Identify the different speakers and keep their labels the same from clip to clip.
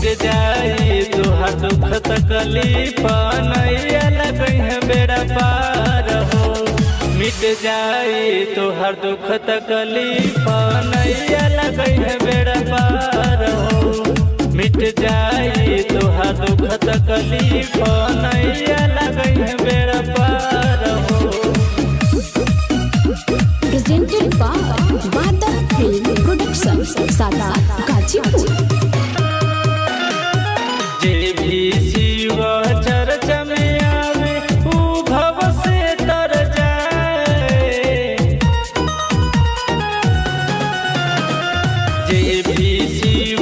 Speaker 1: मिट जाई तुहार दुख तकलीफ नैया लगई बेड़ा पार हो। मिट जाई तुहार दुख तकलीफ नैया लगई बेड़ा पार हो। मिट जाई तुहार दुख तकलीफ नैया लगई बेड़ा पार हो।
Speaker 2: Presented by Bada Film Production, Sada Gajipur।
Speaker 1: जे भी शिव चर्चा में आवे ऊ भव से तर जाए। जे भी शिव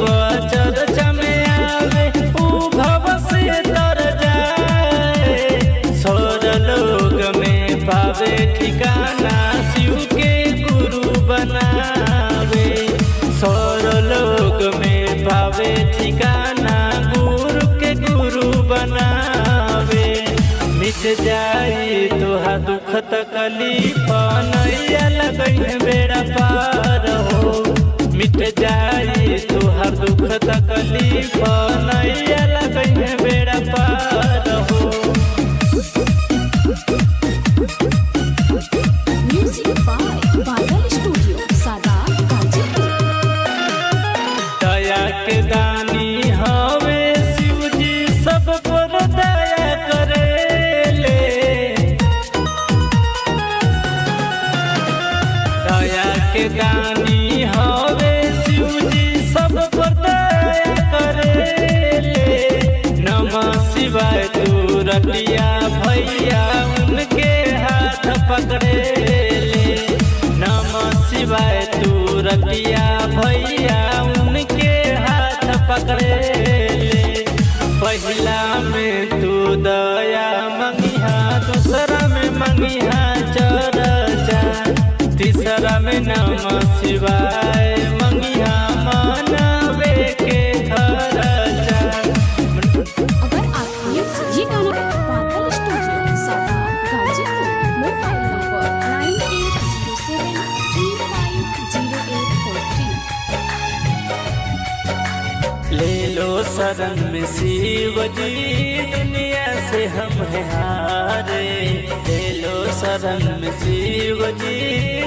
Speaker 1: चर्चा में आवे ऊ भव से तर जाए। सौर लोग में पावे ठिकाना शिव के गुरु बनावे। सौर लोग में पावे ठिकाना बनावे। मिट जाई तुहार दुख तकलीफ नैया लगई बेड़ा पार हो। मिट जाई तुहार दुख तकलीफ नैया लगई बेड़ा पार हो।
Speaker 2: Music by Badal Studio, Sada Gajipur।
Speaker 1: दया के दानी हवे शिव जी सब पर दया करेले। दया के दानी हवे शिव जी सब पर दया करेले। नमः शिवाय तू रतिया भैया उनके हाथ पकड़ेले। नमः शिवाय तू रतिया भैया उनके हाथ पकड़ेले। पहिला में तू दया मंगिहा, दूसरा में मंगिहा चर्चा, तीसरा में नमः शिवाय मंगिहा मानवे के खर्चा।
Speaker 2: अगर आप ये गाना बादल स्टूडियो, सादा गाजीपुर, मोबाइल नंबर 9807350843।
Speaker 1: ले लो शरण में शिव जी दुनिया से हम हैं हारे। ले लो शरण में शिव जी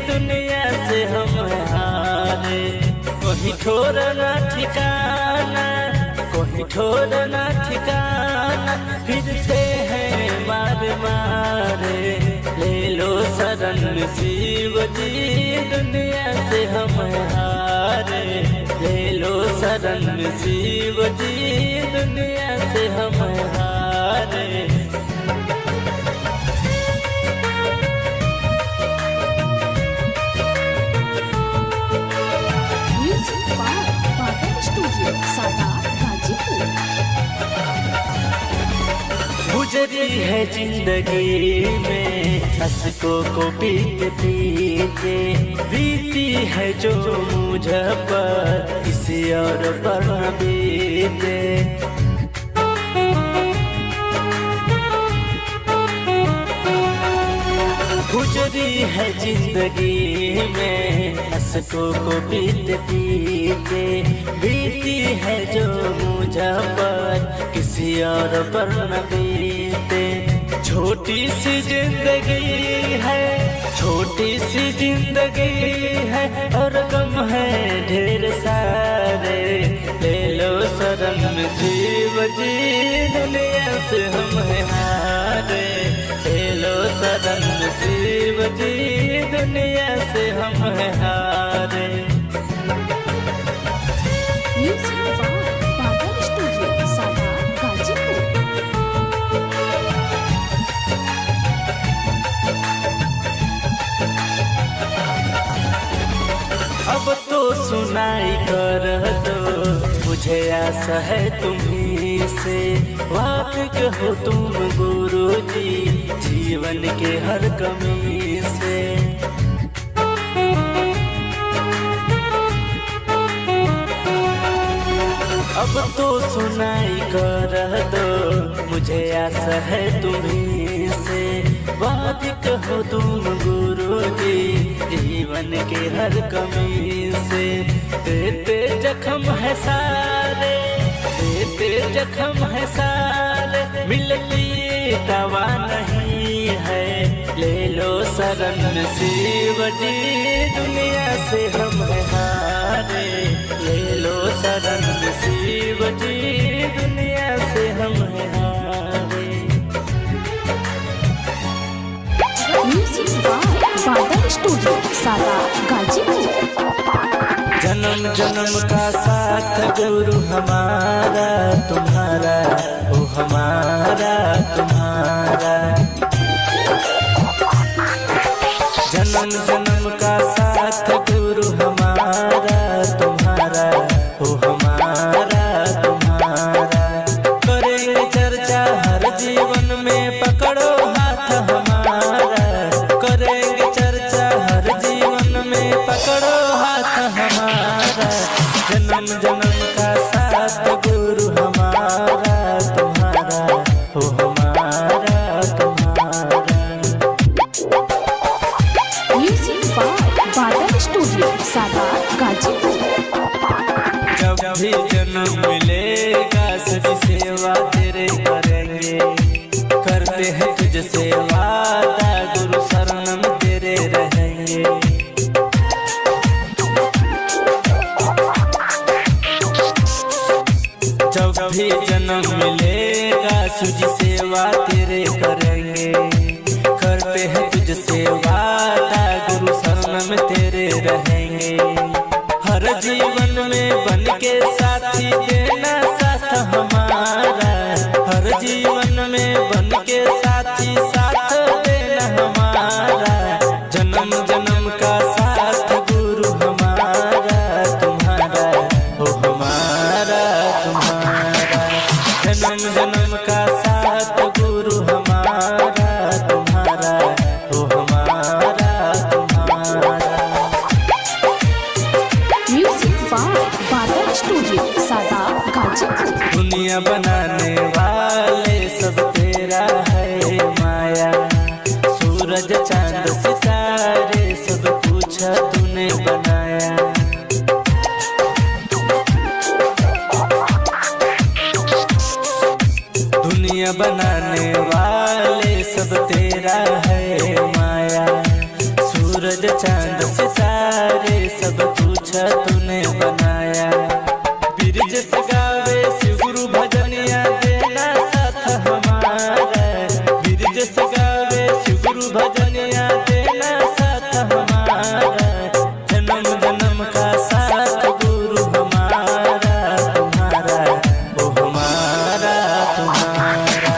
Speaker 1: दुनिया से हम हैं हारे। कोई ठोर ना ठिकाना, कोई ठोर ना ठिकाना, फिरते हैं मार मारे। ले लो शरण में शिव जी दुनिया से हम हैं हारे। ले लो शरण में शिव जी दुनिया से हम हारे।
Speaker 2: Music by Badal Studio, Sada Gajipur।
Speaker 1: गुजरी है जिंदगी में अशकों को पीते पीते। बीती है जो मुझ पर किसी और पर न बीते। गुजरी है जिंदगी में अशकों को पीते पीते। बीती है जो मुझ पर किसी और पर न बीते। छोटी सी जिंदगी है, छोटी सी जिंदगी है और गम है ढेर सारे। ले लो शरण में शिव जी दुनिया से हम हैं हारे। ले लो शरण में शिव जी दुनिया से हम हैं हारे।
Speaker 2: Music by Badal Studio, Sada Gajipur।
Speaker 1: अब तो सुनाई कर दो मुझे आशा है तुम्ही से। वाकिफ हो तुम गुरु जी जीवन के हर कमी से। अब तो सुनाई कर दो मुझे आशा है तुम्ही से। वाकिफ हो तुम गुरु जी जीवन के हर कमी से। देते जख्म है सारे, देते जख्म है सारे, मिलती दवा नहीं है। ले लो शरण शिव जी, दुनिया से हम है हारे। ले लो शरण शिव जी, दुनिया से हम है हारे।
Speaker 2: म्यूजिक बाय बादल स्टूडियो सादा गाजीपुर।
Speaker 1: जन्म जन्म का साथ गुरु हमारा तुम्हारा, ओ हमारा तुम्हारा। जन्म जन्म का साथ गुरु हमारा तुम्हारा, ओ हमारा तुम्हारा। करेंगे चर्चा हर जीवन में, पकड़ो हाथ हमारा। करेंगे चर्चा हर जीवन में, पकड़ो हाथ हमारा। जन्म जन्म का साथ गुरु हमारा तुम्हारा, हो हमारा तुम्हारा।
Speaker 2: म्यूजिक बाय बादल स्टूडियो सादा गाजीपुर।
Speaker 1: जब भी जन्म मिलेगा सभी सेवा तेरे करेंगे। करते हैं तुझसे वादा, गुरु शरणम तेरे रहेंगे। जब भी जन्म मिलेगा तुझ सेवा तेरे करेंगे। करते हैं तुझसे वादा, गुरु शरणम तेरे रहेंगे। हर जीवन में बन के साथी देना साथ हमारा। हर जीवन में बन के साथी साथ देना हमारा। जन्म जन्म का साथ गुरु हमारा तुम्हारा, हो हमारा तुम्हारा। जन्म जन्म का साथ गुरु हमारा तुम्हारा, हो हमारा तुम्हारा।
Speaker 2: म्यूजिक बाय बादल स्टूडियो सादा गाजीपुर।
Speaker 1: दुनिया बनाने वाले सब तेरा है माया। सूरज चांद सितारे सब कुछ तूने बनाया। दुनिया बनाने वाले सब तेरा है माया। सूरज चांद सितारे सब कुछ तूने बनाया। बिरज से गावे शिव गुरु भजनिया, देना साथ हमारा। बिरज से गावे शिव गुरु भजनिया, देना साथ हमारा। जन्म जन्म का साथ गुरु हमारा तुम्हारा, ओ हमारा तुम्हारा।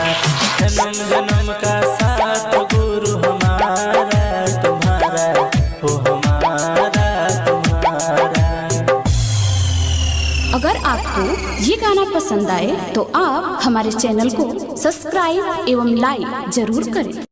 Speaker 1: जन्म जन्म का साथ गुरु हमारा तुम्हारा, ओ हमारा तुम्हारा।
Speaker 2: अगर आपको ये गाना पसंद आए तो आप हमारे चैनल को सब्सक्राइब एवं लाइक जरूर करें।